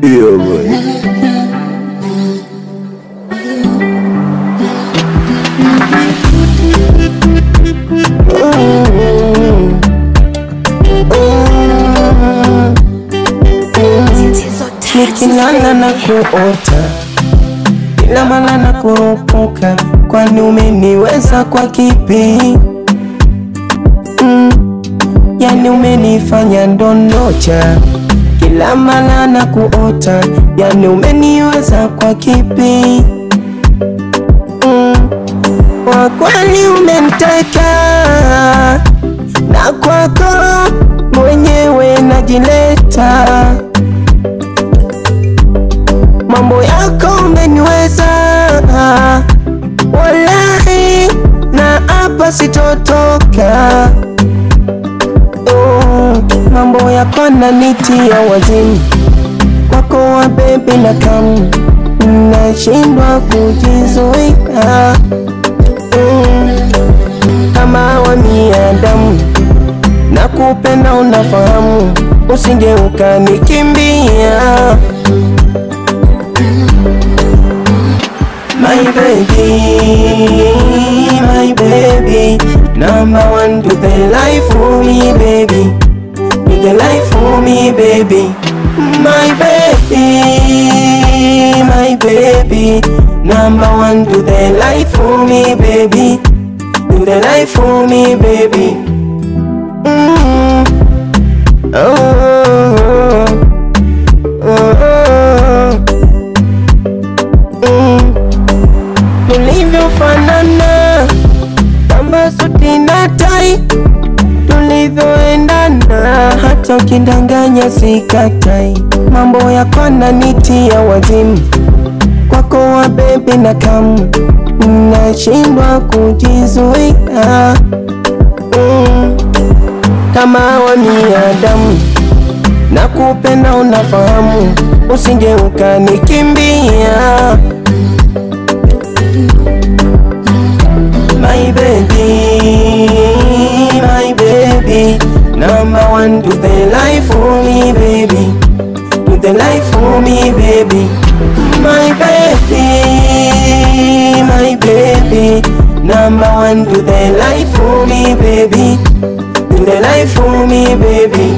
Yeah, boy. Nikilala na kuota, kila mara na kurupuka, kwani umeniweza kwa kipi? Yani umenifanya ndondocha, kila mara na kuota, yani umeniweza kwa kipi? Kwa kweli umeniteka, na kwako mwenyewe najileta. Mambo yako umeniweza, wallahi na hapa sitotoka. Mambo yako yananitia wazimu, kwako wa baby na kamu, nashindwa kujizuia. Kama wa miadamu, nakupenda unafahamu, usingeuka nikimbia. My baby, number one, do the life for me, baby. Do the life for me, baby. My baby, number one, do the life for me, baby. Do the life for me, baby. Tulivyofanana kama suti na tai, tulivyoendana hata ukidanganya sikatai. Mambo yako yananitia wazimu, kwako wa baby na kamu, nashindwa kujizuia. Kama wa miadamu, nakupenda unafahamu, usingeuka nikimbia. My baby, number one, do the life for me, baby. Do the life for me, baby. My baby, number one, do the life for me, baby. Do the life for me, baby.